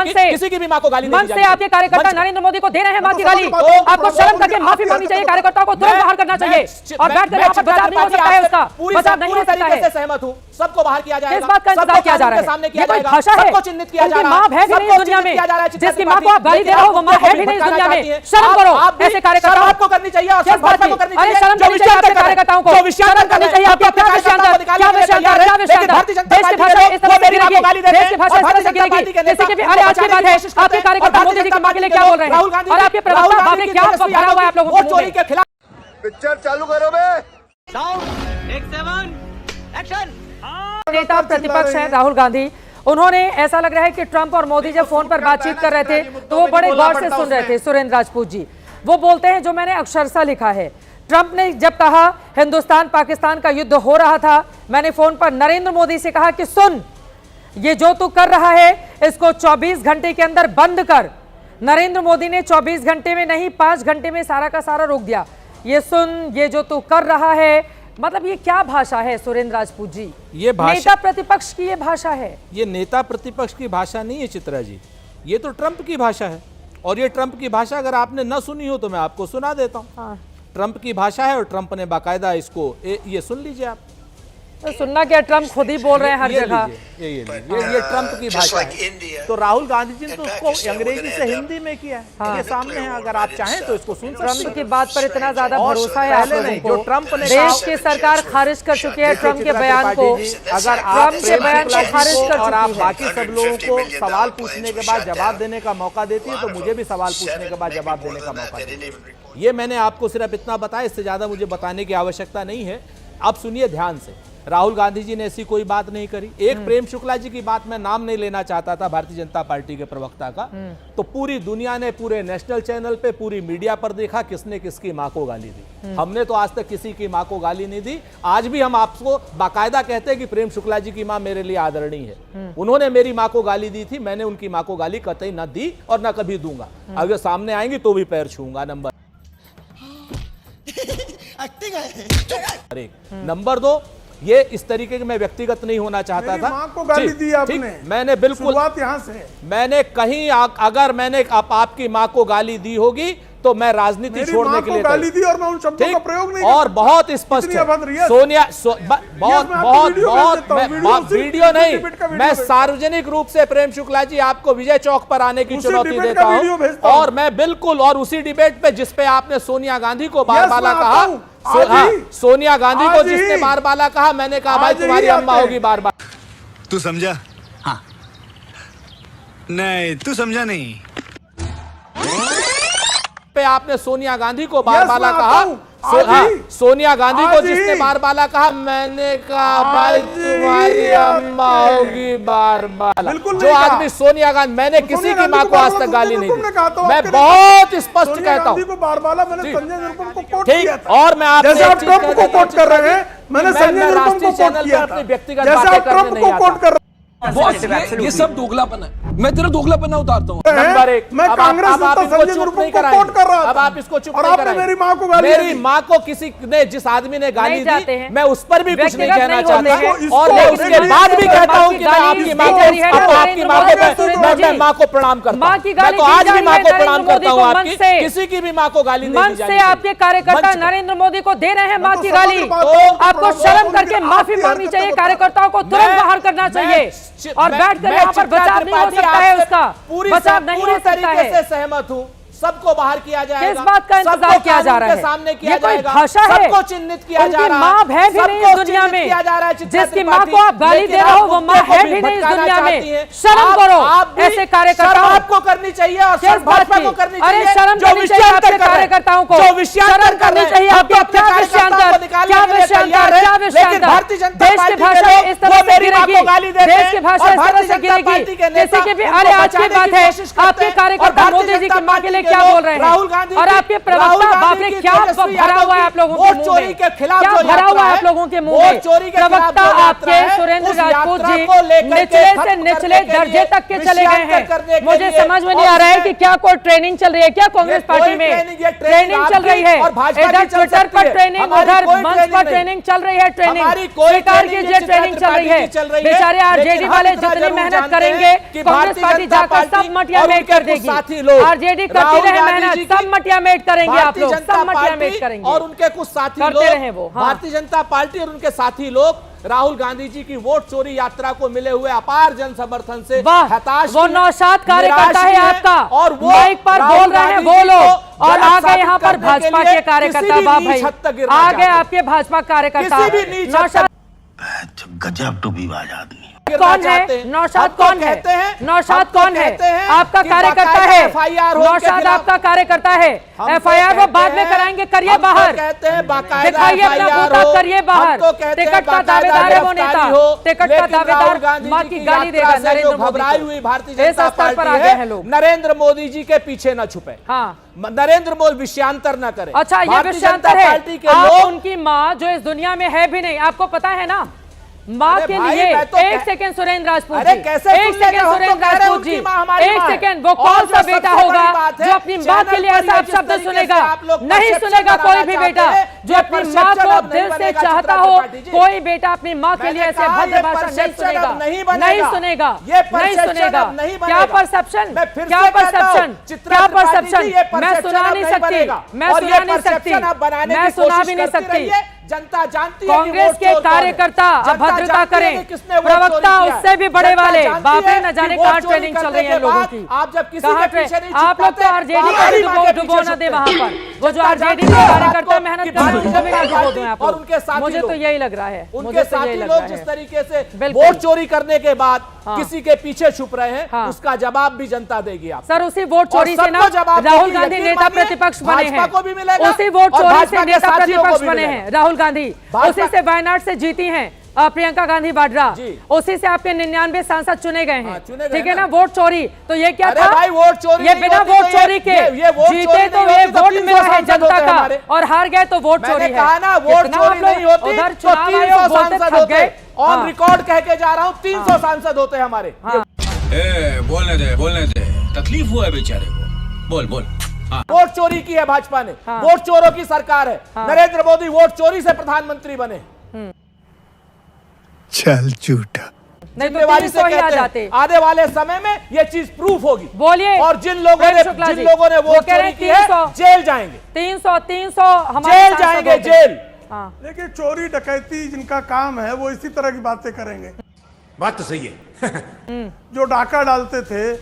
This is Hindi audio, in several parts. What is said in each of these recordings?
किसी की भी माँ को गाली मंच से आपके कार्यकर्ता नरेंद्र मोदी को दे रहे हैं माँ की गाली, आपको शर्म करके माफी मांगनी चाहिए, कार्यकर्ताओं को तुरंत बाहर करना चाहिए और बैठकर यहाँ पर बचाव नहीं हो सकता है, उसका बचाव नहीं हो सकता है। सहमत हूँ, सबको बाहर किया जाएगा, इस बात का इंतजार किया जा रहा है। सामने किया ये कोई जाएगा, भाषा है? सबको चिन्हित किया जा रहा है, माँ है भी नहीं दुनिया में, जिसकी माँ को आप गाली दे रहे हो वो माँ है भी नहीं दुनिया में। शर्म करो ऐसे कार्यकर्ताओं आपको करनी चाहिए और भाजपा को करनी चाहिए। शर्म करनी चाहिए आपके कार्यकर्ताओं को, शर्म करनी चाहिए आपके क्या विषयांतर, क्या विषयांतर, क्या विषयांतर। देश की भाषा इस तरह से गिरेगी, देश की भाषा इस तरह से गिरेगी। किसी के भी अरे आज की बात है, आपके कार्यकर्ता मोदी जी की माँ के लिए क्या बोल रहे हैं और आपके प्रवक्ता बाप ने क्या भरा हुआ है आप लोगों को चोरी के खिलाफ। पिक्चर चालू करो बे। Sound take 7 action. नेता प्रतिपक्ष है राहुल गांधी, उन्होंने ऐसा लग रहा है कि ट्रंप और मोदी जब फोन पर बातचीत कर रहे थे तो वो बड़े गौर से सुन रहे थे। सुरेंद्र राजपूत जी वो बोलते हैं जो मैंने अक्षरशः लिखा है। ट्रंप ने जब कहा हिंदुस्तान पाकिस्तान का युद्ध हो रहा था, मैंने फोन पर नरेंद्र मोदी से कहा कि सुन, ये जो तू कर रहा है इसको 24 घंटे के अंदर बंद कर। नरेंद्र मोदी ने 24 घंटे में नहीं 5 घंटे में सारा का सारा रोक दिया। ये सुन, ये जो तू कर रहा है, मतलब ये क्या भाषा है सुरेंद्र राजपूत जी? ये भाषा नेता प्रतिपक्ष की ये भाषा है? ये नेता प्रतिपक्ष की भाषा नहीं है चित्रा जी, ये तो ट्रंप की भाषा है। और ये ट्रंप की भाषा अगर आपने न सुनी हो तो मैं आपको सुना देता हूँ। हाँ। ट्रंप की भाषा है और ट्रंप ने बाकायदा इसको ये सुन लीजिए आप। तो सुनना क्या, ट्रंप खुद ही बोल रहे हैं हर जगह। ये ट्रंप की भाषा है। तो राहुल गांधी जी ने तो उसको अंग्रेजी से हिंदी में किया है। हाँ। ये सामने है, अगर आप चाहें तो इसको सुन सकते हैं। ट्रंप की बात पर इतना ज्यादा भरोसा है आप लोगों को? जो ट्रंप ने देश की सरकार खारिज कर चुकी है ट्रंप के बयान को। अगर आप ट्रंप के बयान को खारिज कर और आप चुकी है। बाकी सब लोगों को सवाल पूछने के बाद जवाब देने का मौका देती है तो मुझे भी सवाल पूछने के बाद जवाब देने का मौका देती है। ये मैंने आपको सिर्फ इतना बताया, इससे ज्यादा मुझे बताने की आवश्यकता नहीं है। अब सुनिए ध्यान से, राहुल गांधी जी ने ऐसी कोई बात नहीं करी। एक प्रेम शुक्ला जी की बात मैं नाम नहीं लेना चाहता था, भारतीय जनता पार्टी के प्रवक्ता का, तो पूरी दुनिया ने पूरे नेशनल चैनल पे पूरी मीडिया पर देखा किसने किसकी मां को गाली दी। हमने तो आज तक किसी की मां को गाली नहीं दी। आज भी हम आपको बाकायदा कहते हैं कि प्रेम शुक्ला जी की मां मेरे लिए आदरणीय है। उन्होंने मेरी मां को गाली दी थी, मैंने उनकी मां को गाली कतई न दी और न कभी दूंगा। अगर सामने आएंगी तो भी पैर छूंगा। नंबर 2, ये इस तरीके के मैं व्यक्तिगत नहीं होना चाहता था। मां को गाली दी आपने, मैंने बिल्कुल शुरुआत यहां से, मैंने कहीं अगर मैंने आपकी मां को गाली दी होगी तो मैं राजनीति छोड़ने के लिए गाली दी और मैं उन शब्दों का प्रयोग नहीं और बहुत स्पष्ट है सोनिया बहुत वीडियो नहीं, मैं सार्वजनिक रूप से प्रेम शुक्ला जी आपको विजय चौक पर आने की चुनौती देता हूं और मैं बिल्कुल और उसी डिबेट पे जिसपे आपने सोनिया गांधी को बारबाला कहा, सोनिया गांधी को जिसने बारबाला कहा, मैंने कहा भाई तुम्हारी अम्मा होगी बार-बार। तू समझा? हाँ। नहीं तू समझा नहीं। पे आपने सोनिया गांधी को बारबाला कहा, सोनिया गांधी को जिसने बारबाला कहा, मैंने कहा भाई तुम्हारी अम्मा होगी बारबाला। जो आदमी सोनिया गांधी, मैंने किसी की मां को आज तक गाली नहीं दी, मैं बहुत स्पष्ट कहता हूँ। ठीक, और मैं आपसे ट्रंप को कोट कर रहे हैं, मैंने संजय निरुपम को कोट किया था, व्यक्तिगत जैसे आप ट्रंप को कोट कर रहे हैं। ये सब दोगलापन है, मैं तेरा दोगलापन उतारता हूँ। नंबर 1, मैं कांग्रेस नेता संजय निरुपम को कोट कर रहा था। अब आप इसको चुप और नहीं आपने कराइए। मेरी मां को गाली दी। मेरी मां को किसी ने, जिस आदमी ने गाली दी, मैं उस पर भी कुछ नहीं व्यक्तिगत कहना नहीं चाहता होते हैं। और मैं उसके बाद भी कहता हूं कि मैं आपकी मां को, आपकी मां को, मैं मां को प्रणाम करता हूं। मैं तो आज भी मां को प्रणाम करता हूं आपकी, किसी की भी मां को गाली नहीं दी जानी से आपके कार्यकर्ता नरेंद्र मोदी को दे रहे हैं मां की गाली, आपको शर्म करके माफी मांगनी चाहिए, कार्यकर्ताओं को तुरंत बाहर करना चाहिए और बैठकर यहाँ पर बचाव नहीं हो सकता है, उसका बचाव नहीं हो सकता है। सहमत हूँ, सबको बाहर किया जाएगा। किस बात का इंतजार किया जा रहा है? सामने किया ये कोई जाएगा, भाषा है? सबको चिन्हित किया जा रहा है। माँ है भी नहीं इस दुनिया में, जिसकी माँ को आप गाली दे रहे हो वो माँ है भी नहीं इस दुनिया में। शर्म करो ऐसे कार्यकर्ताओं, आपको करनी चाहिए और भाजपा को करनी चाहिए। अरे शर्म करनी चाहिए आपके कार्यकर्ताओं को, शर्म करनी चाहिए आपके क्या विषयांतर, क्या विषयांतर, क्या विषयांतर। देश की भाषा इस तरह से गिरेगी, देश की भाषा इस तरह से गिरेगी। किसी की भी अरे आज की बात है, आपके कार्यकर्ता मोदी जी की माँ के लिए क्या बोल रहे हैं और आपके प्रवक्ता बाप ने क्या भरा हुआ है आप लोगों के मुंह में, क्या भरा हुआ है आप लोगों के मुंह में। प्रवक्ता आपके सुरेंद्र राजपूत जी निचले से निचले दर्जे तक के चले गए हैं। मुझे समझ में नहीं आ रहा है कि क्या कोई ट्रेनिंग चल रही है क्या कांग्रेस पार्टी में? ट्रेनिंग चल रही है, इधर ट्विटर पर ट्रेनिंग, उधर मंच पर ट्रेनिंग चल रही है। ट्रेनिंग स्वीकार कीजिए, ट्रेनिंग चल रही है। बेचारे आरजेडी वाले जितनी मेहनत करेंगे कांग्रेस पार्टी जाकर सब मटिया मेट कर देगी। आरजेडी करती रहे मेहनत, सब मटिया मेट करेंगे आप लोग, सब मटिया मेट करेंगे। और उनके कुछ साथी करते रहे वो, लोग हाँ। भारतीय जनता पार्टी और उनके साथी लोग राहुल गांधी जी की वोट चोरी यात्रा को मिले हुए अपार जन समर्थन से हताश, वो नौशाद कार्यकर्ता है आपका, और वो माइक पर बोल रहे हैं वो लोग, और आगे यहाँ पर भाजपा के कार्यकर्ता, वाह भाई, आगे आपके भाजपा कार्यकर्ता नौशाद। गजब टूबीबाज आदमी। कौन है नौशाद? कौन है नौशाद? कौन है? आपका कार्यकर्ता है नौशाद, आपका कार्यकर्ता है। एफआईआर वो बाद में कराएंगे, करिए बाहर, दिखाइए अपना बूता, करिए बाहर। टिकट का दावेदार है वो नेता, टिकट का दावेदार माँ की गाली देगा नरेंद्र मोदी हुई भारतीय जनता पार्टी है लोग। नरेंद्र मोदी जी के पीछे न छुपे, हाँ, नरेंद्र मोदी विषयांतर न करे। अच्छा, ये विषयांतर है? आप उनकी माँ जो इस दुनिया में है भी नहीं, आपको पता है ना? माँ के लिए एक सेकंड सुरेंद्र राजपूत जी, एक सेकंड सुरेंद्र राजपूत जी, एक सेकंड, वो कौन सा बेटा होगा जो अपनी माँ के लिए ऐसा शब्द सुनेगा? नहीं सुनेगा कोई भी बेटा जो अपनी माँ को दिल से चाहता हो। कोई बेटा अपनी माँ के लिए ऐसे भद्र भाषा नहीं सुनेगा, नहीं सुनेगा, नहीं सुनेगा। क्या परसेप्शन, क्या परसेप्शन, क्या परसेप्शन? मैं सुना नहीं सकती, मैं सुना नहीं सकती, मैं सुना भी नहीं सकती। जनता जानती है कांग्रेस के कार्यकर्ता अभद्रता करें, प्रवक्ता उससे भी बड़े वाले, बापे न जाने कहाँ ट्रेनिंग चल रही है लोगों की। आप जब किसी के पीछे नहीं, आप लोग तो आरजेडी को डुबो न दे वहां पर, वो जो आरजेडी के कार्यकर्ता मेहनत कर रहे हैं उनको भी ना डुबो दो आप लोग। मुझे तो यही लग रहा है, उनके साथी लोग जिस तरीके से वोट चोरी करने के बाद किसी के पीछे छुप रहे हैं, उसका जवाब भी जनता देगी। आप सर उसी वोट चोरी से ना राहुल गांधी नेता प्रतिपक्ष बने हैं, उसी वोट चोरी से नेता प्रतिपक्ष बने हैं राहुल गांधी, उसी से वायनाड से जीती हैं प्रियंका गांधी वाड्रा, उसी से आपके 99 सांसद चुने गए हैं, ठीक है ना? वोट चोरी तो ये क्या था? भाई वोट चोरी, ये बिना वोट चोरी के जीते तो ये वोट मिला है जनता का, और हार गए तो वोट चोरी है। कहा ना वोट चोरी नहीं होती उधर तो 300 सांसद होते, ऑन हाँ। रिकॉर्ड कह के जा रहा हूँ 300 सांसद होते हमारे। बोलने दे, तकलीफ हुआ है बेचारे को, बोल बोल। वोट चोरी की है भाजपा ने, वोट चोरों की सरकार है। नरेंद्र मोदी वोट चोरी से प्रधानमंत्री बने। चल झूठा, जिम्मेवारी से कहते हैं आने वाले समय में ये चीज प्रूफ होगी। बोलिए, और जिन लोगों ने वोट चोरी की है जेल जाएंगे, 300 हमारे जेल जाएंगे, जेल। देखिए, चोरी डकैती जिनका काम है वो इसी तरह की बातें करेंगे। बात तो सही है। जो डाका डालते थे,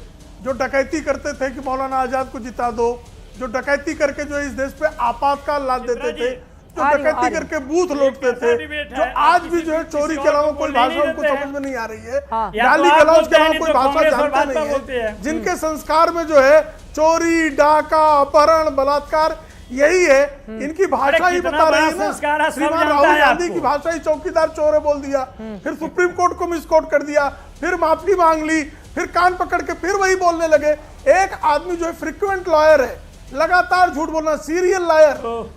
जो डकैती करते थे कि मौलाना आजाद को जिता दो, जो डकैती करके जो इस देश पे आपातकाल ला देते थे, जो डकैती करके बूथ लूटते थे, जो आज भी जो है चोरी के अलावा कोई भाषा उनको समझ में नहीं आ रही है, गाली गलौज के अलावा कोई भाषा जानता नहीं है, जिनके संस्कार में जो है चोरी, डाका, अपहरण, बलात्कार यही है, इनकी भाषा ही बता रही है ना। श्रीमान राहुल गांधी की भाषा ही चौकीदार चोर है बोल दिया, फिर सुप्रीम कोर्ट को मिसकोट कर दिया, फिर माफी मांग ली, फिर कान पकड़ के फिर वही बोलने लगे। एक आदमी जो है फ्रीक्वेंट लॉयर है, लगातार झूठ बोलना, सीरियल लायर,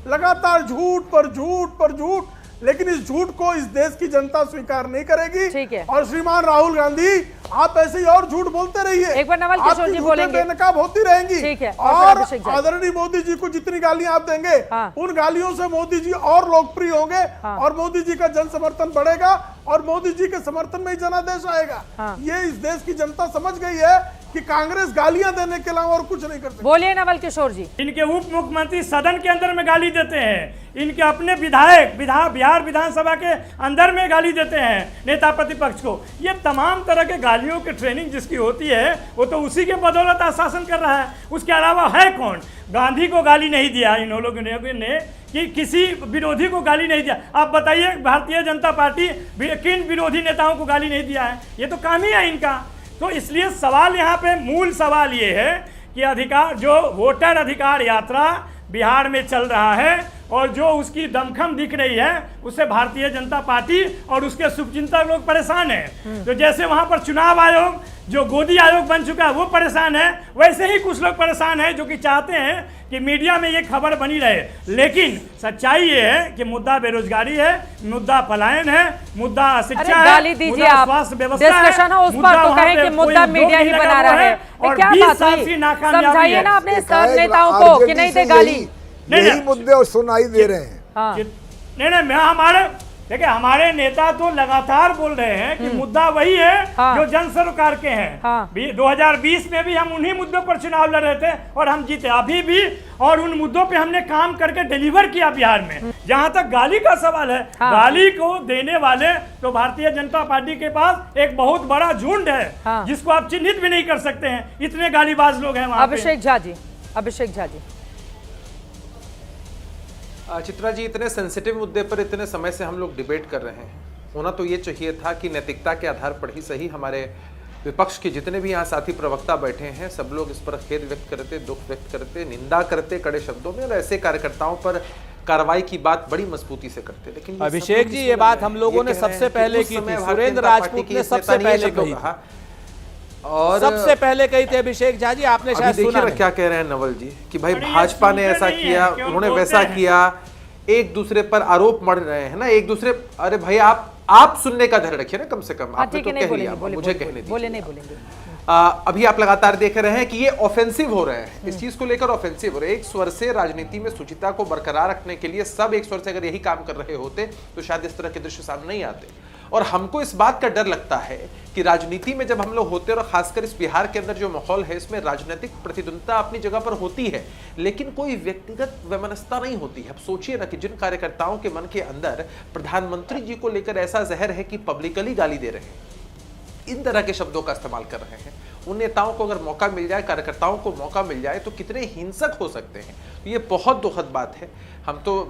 लगातार झूठ पर झूठ पर झूठ, लेकिन इस झूठ को इस देश की जनता स्वीकार नहीं करेगी। और श्रीमान राहुल गांधी, आप ऐसे ही और झूठ बोलते रहिए, एक बार नवल किशोर जी बोलेंगे, बेनकाब होती रहेंगी। और आदरणीय मोदी जी को जितनी गालियां आप देंगे, उन गालियों से मोदी जी और लोकप्रिय होंगे, और मोदी जी का जन समर्थन बढ़ेगा, और मोदी जी के समर्थन में ही जनादेश आएगा। ये इस देश की जनता समझ गई है कि कांग्रेस गालियां देने के अलावा और कुछ नहीं कर सकती। बोलिए नवल किशोर जी। इनके उप मुख्यमंत्री सदन के अंदर में गाली देते हैं, इनके अपने विधायक बिहार विधानसभा के अंदर में गाली देते हैं नेता प्रतिपक्ष को। ये तमाम तरह के गालियों की ट्रेनिंग जिसकी होती है वो तो उसी के बदौलत शासन कर रहा है, उसके अलावा है कौन? गांधी को गाली नहीं दिया इन लोगों ने, कि किसी विरोधी को गाली नहीं दिया। आप बताइए भारतीय जनता पार्टी किन विरोधी नेताओं को गाली नहीं दिया है? ये तो काम ही है इनका। तो इसलिए सवाल यहाँ पे मूल सवाल ये है कि अधिकार जो वोटर अधिकार यात्रा बिहार में चल रहा है और जो उसकी दमखम दिख रही है उससे भारतीय जनता पार्टी और उसके शुभचिंतक लोग परेशान हैं। तो जैसे वहां पर चुनाव आयोग जो गोदी आयोग बन चुका है वो परेशान है, वैसे ही कुछ लोग परेशान हैं जो कि चाहते हैं कि मीडिया में ये खबर बनी रहे। लेकिन सच्चाई ये है कि मुद्दा बेरोजगारी है, मुद्दा पलायन है, मुद्दा शिक्षा है, गाली दीजिए मुद्दा आप, स्वास्थ्य व्यवस्था है, डिस्कशन हो उस पर मुद्दा तो वहाँ कहें पे कि मुद्दा कोई मीडिया उद्योग ही नहीं बना लगा रहा हुआ है। और क्या 20 बात साल हुई? की नाकामयाबी समझाइए है। ना अपने सब एकाएक नेताओं को कि RJD नहीं से दे गाली। यही मुद्दे और सुनाई दे रहे हैं। हाँ। नहीं मैं हमारे देखिए हमारे नेता तो लगातार बोल रहे हैं कि मुद्दा वही है हाँ। जो जन सरोकार के हैं। हाँ। 2020 में भी हम उन्हीं मुद्दों पर चुनाव लड़ रहे थे और हम जीते अभी भी, और उन मुद्दों पे हमने काम करके डिलीवर किया बिहार में। जहां तक गाली का सवाल है, हाँ। गाली को देने वाले तो भारतीय जनता पार्टी के पास एक बहुत बड़ा झुंड है, हाँ। जिसको आप चिन्हित भी नहीं कर सकते हैं, इतने गालीबाज लोग हैं वहां पे। अभिषेक झा जी, अभिषेक झा जी। चित्रा जी, इतने सेंसिटिव मुद्दे पर इतने समय से हम लोग डिबेट कर रहे हैं। होना तो ये चाहिए था कि नैतिकता के आधार पर ही सही हमारे विपक्ष के जितने भी यहाँ साथी प्रवक्ता बैठे हैं सब लोग इस पर खेद व्यक्त करते, दुख व्यक्त करते, निंदा करते कड़े शब्दों में, और ऐसे कार्यकर्ताओं पर कार्रवाई की बात बड़ी मजबूती से करते। लेकिन अभिषेक जी, ये बात हम लोगों ने सबसे पहले की थी, सुरेंद्र राजपूत ने सबसे पहले कही और सबसे पहले कही थी अभिषेक झा जी, आपने शायद सुना नहीं। क्या कह रहे हैं नवल जी कि भाई और ये भाजपा ने सुनते ऐसा नहीं किया, हैं, केवल उन्होंने बोलते वैसा हैं। किया, एक दूसरे पर आरोप मढ़ रहे हैं ना, एक दूसरे। अरे भाई आप सुनने का धैर्य रखिए ना कम से कम। आपने तो कह लिया, मुझे कहने दीजिए। बोले नहीं बोलेंगे। अभी आप लगातार देख रहे हैं कि ये ऑफेंसिव हो रहे हैं, इस चीज को लेकर ऑफेंसिव हो रहे हैं। एक स्वर से राजनीति में शुचिता को बरकरार रखने के लिए सब एक स्वर से अगर यही काम कर रहे होते तो शायद इस तरह के दृश्य सामने नहीं आते। और हमको इस बात का डर लगता है कि राजनीति में जब हम लोग होते हैं, और खासकर इस बिहार के अंदर जो माहौल है, इसमें राजनीतिक प्रतिद्वंदता अपनी जगह पर होती है, लेकिन कोई व्यक्तिगत वैमनस्यता नहीं होती है। अब सोचिए ना कि जिन कार्यकर्ताओं के मन के अंदर प्रधानमंत्री जी को लेकर ऐसा जहर है कि पब्लिकली गाली दे रहे हैं, इन तरह के शब्दों का इस्तेमाल कर रहे हैं, उन नेताओं को अगर मौका मिल जाए, कार्यकर्ताओं को मौका मिल जाए तो कितने हिंसक हो सकते हैं। तो ये बहुत दुखद बात है। हम तो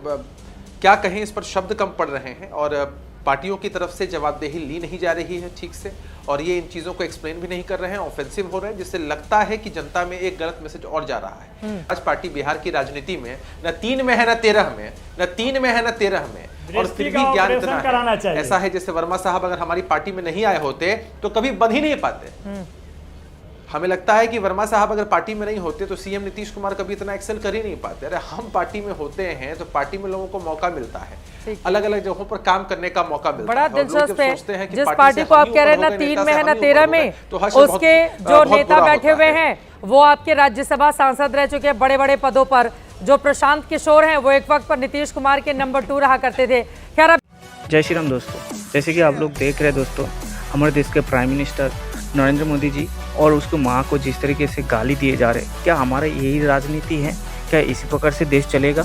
क्या कहें, इस पर शब्द कम पड़ रहे हैं, और पार्टियों की तरफ से जवाबदेही ली नहीं जा रही है ठीक से, और ये इन चीज़ों को एक्सप्लेन भी नहीं कर रहे हैं, ऑफेंसिव हो रहे हैं, जिससे लगता है कि जनता में एक गलत मैसेज और जा रहा है। आज पार्टी बिहार की राजनीति में न 3 में है न 13 में, न 3 में है न 13 में, और फिर भी ज्ञान इतना है। ऐसा है जैसे वर्मा साहब अगर हमारी पार्टी में नहीं आए होते तो कभी बन ही नहीं पाते। हमें लगता है कि वर्मा साहब अगर पार्टी में नहीं होते तो सीएम नीतीश कुमार कभी इतना एक्सेल कर ही नहीं पाते। अरे हम पार्टी में होते हैं तो पार्टी में लोगों को मौका मिलता है, अलग अलग जगहों पर काम करने का मौका मिलता बड़ा है। दिलचस्प है, जिस पार्टी को आप कह रहे हैं ना 3 में है ना 13 में, उसके जो नेता बैठे हुए हैं वो आपके राज्यसभा सांसद रह चुके हैं बड़े बड़े पदों पर। जो प्रशांत किशोर हैं वो एक वक्त पर नीतीश कुमार के नंबर 2 रहा करते थे। खैर, जय श्री राम दोस्तों, जैसे कि आप लोग देख रहे हैं दोस्तों, हमारे देश के प्राइम मिनिस्टर नरेंद्र मोदी जी और उसकी माँ को जिस तरीके से गाली दिए जा रहे हैं, क्या हमारा यही राजनीति है? क्या इसी प्रकार से देश चलेगा?